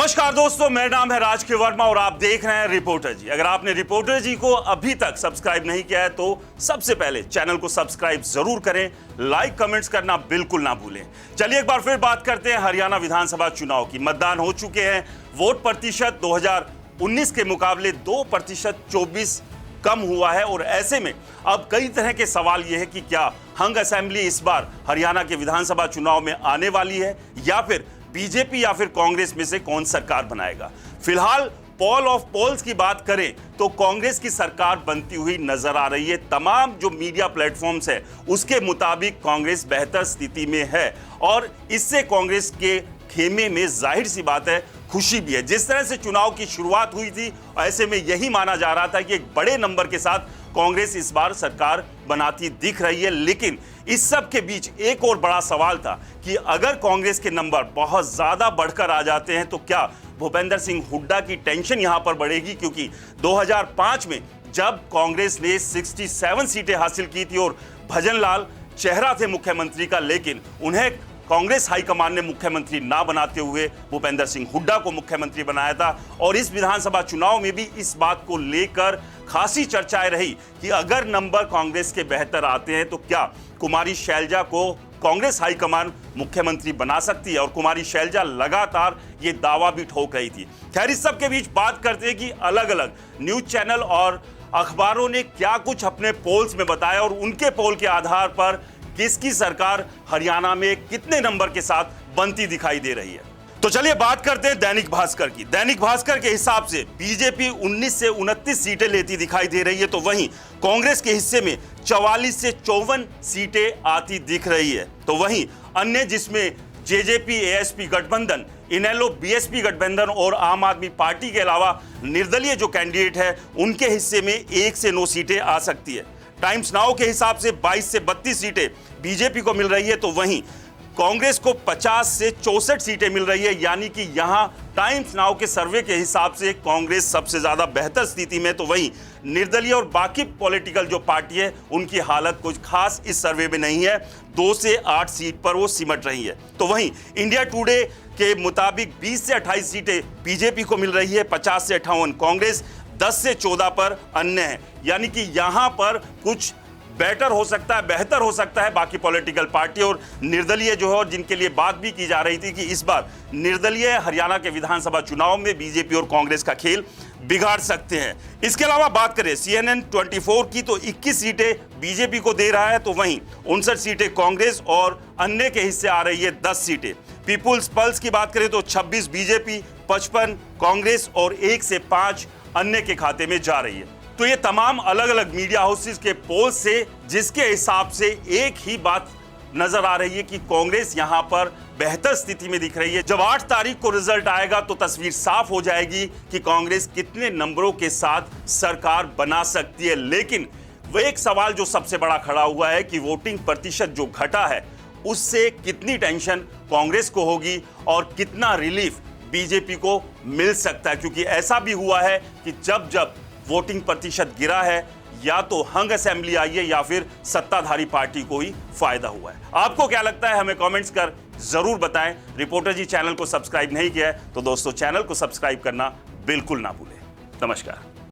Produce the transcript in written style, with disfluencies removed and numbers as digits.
नमस्कार दोस्तों, मेरा नाम है राजकीय वर्मा और आप देख रहे हैं रिपोर्टर जी। अगर आपने रिपोर्टर जी को अभी तक सब्सक्राइब नहीं किया है तो सबसे पहले चैनल को सब्सक्राइब जरूर करें, लाइक कमेंट्स करना बिल्कुल ना भूलें। चलिए एक बार फिर बात करते हैं हरियाणा विधानसभा चुनाव की। मतदान हो चुके हैं, वोट प्रतिशत 2019 के मुकाबले 2% 24 कम हुआ है और ऐसे में अब कई तरह के सवाल यह है कि क्या हंग असेंबली इस बार हरियाणा के विधानसभा चुनाव में आने वाली है या फिर बीजेपी या फिर कांग्रेस में से कौन सरकार बनाएगा। फिलहाल पोल ऑफ पोल्स की बात करें तो कांग्रेस की सरकार बनती हुई नजर आ रही है। तमाम जो मीडिया प्लेटफॉर्म्स है उसके मुताबिक कांग्रेस बेहतर स्थिति में है और इससे कांग्रेस के खेमे में जाहिर सी बात है खुशी भी है। जिस तरह से चुनाव की शुरुआत हुई थी ऐसे में यही माना जा रहा था कि एक बड़े नंबर के साथ कांग्रेस इस बार सरकार बनाती दिख रही है। लेकिन इस सब के बीच एक और बड़ा सवाल था कि अगर कांग्रेस के नंबर बहुत ज्यादा बढ़कर आ जाते हैं तो क्या भूपेंद्र सिंह हुड्डा की टेंशन यहां पर बढ़ेगी, क्योंकि 2005 में जब कांग्रेस ने 67 सीटें हासिल की थी और भजन लाल चेहरा थे मुख्यमंत्री का, लेकिन उन्हें कांग्रेस हाईकमान ने मुख्यमंत्री ना बनाते हुए भूपेंद्र सिंह हुड्डा को मुख्यमंत्री बनाया था। और इस विधानसभा चुनाव में भी इस बात को लेकर खासी चर्चाएं रही कि अगर नंबर कांग्रेस के बेहतर आते हैं तो क्या कुमारी शैलजा को कांग्रेस हाईकमान मुख्यमंत्री बना सकती है, और कुमारी शैलजा लगातार ये दावा भी ठोक रही थी। खैर, इस सब के बीच बात करते हैं कि अलग अलग न्यूज चैनल और अखबारों ने क्या कुछ अपने पोल्स में बताया और उनके पोल के आधार पर किसकी सरकार हरियाणा में कितने नंबर के साथ बनती दिखाई दे रही है। तो चलिए बात करते हैं दैनिक भास्कर की। दैनिक भास्कर के हिसाब से बीजेपी 19 से 29 सीटें लेती दिखाई दे रही है, तो वहीं कांग्रेस के हिस्से में 44 से 54 सीटें आती दिख रही है। तो वहीं अन्य जिसमें जेजेपी एएसपी गठबंधन, इनेलो बीएसपी गठबंधन और आम आदमी पार्टी के अलावा निर्दलीय जो कैंडिडेट है उनके हिस्से में 1 से 9 सीटें आ सकती है। टाइम्स नाउ के हिसाब से 22 से 32 सीटें बीजेपी को मिल रही है, तो वहीं कांग्रेस को 50 से 64 सीटें मिल रही है। यानी कि यहां टाइम्स नाउ के सर्वे के हिसाब से कांग्रेस सबसे ज्यादा बेहतर स्थिति में, तो वहीं निर्दलीय और बाकी पॉलिटिकल जो पार्टी है उनकी हालत कुछ खास इस सर्वे में नहीं है। 2 से 8 सीट पर वो सिमट रही है। तो वहीं इंडिया टुडे के मुताबिक 20 से 28 सीटें बीजेपी को मिल रही है, 50 से 58 कांग्रेस, 10 से 14 पर अन्य है। यानी कि यहां पर कुछ बेटर हो सकता है, बेहतर हो सकता है बाकी पॉलिटिकल पार्टी और निर्दलीय जो है, और जिनके लिए बात भी की जा रही थी कि इस बार निर्दलीय हरियाणा के विधानसभा चुनाव में बीजेपी और कांग्रेस का खेल बिगाड़ सकते हैं। इसके अलावा बात करें CNN 24 की तो 21 सीटें बीजेपी को दे रहा है, तो वहीं 59 सीटें कांग्रेस और अन्य के हिस्से आ रही है 10 सीटें। पीपुल्स पल्स की बात करें तो 26 बीजेपी, 55 कांग्रेस और 1 से 5 अन्य के खाते में जा रही है। तो ये तमाम अलग अलग मीडिया हाउसेस के पोल से जिसके हिसाब से एक ही बात नजर आ रही है कि कांग्रेस यहां पर बेहतर स्थिति में दिख रही है। जब 8 तारीख को रिजल्ट आएगा तो तस्वीर साफ हो जाएगी कि कांग्रेस कितने नंबरों के साथ सरकार बना सकती है। लेकिन वो एक सवाल जो सबसे बड़ा खड़ा हुआ है कि वोटिंग प्रतिशत जो घटा है उससे कितनी टेंशन कांग्रेस को होगी और कितना रिलीफ बीजेपी को मिल सकता है, क्योंकि ऐसा भी हुआ है कि जब जब वोटिंग प्रतिशत गिरा है या तो हंग असेंबली आई है या फिर सत्ताधारी पार्टी को ही फायदा हुआ है। आपको क्या लगता है हमें कमेंट्स कर जरूर बताएं। रिपोर्टर जी चैनल को सब्सक्राइब नहीं किया है तो दोस्तों चैनल को सब्सक्राइब करना बिल्कुल ना भूलें। नमस्कार।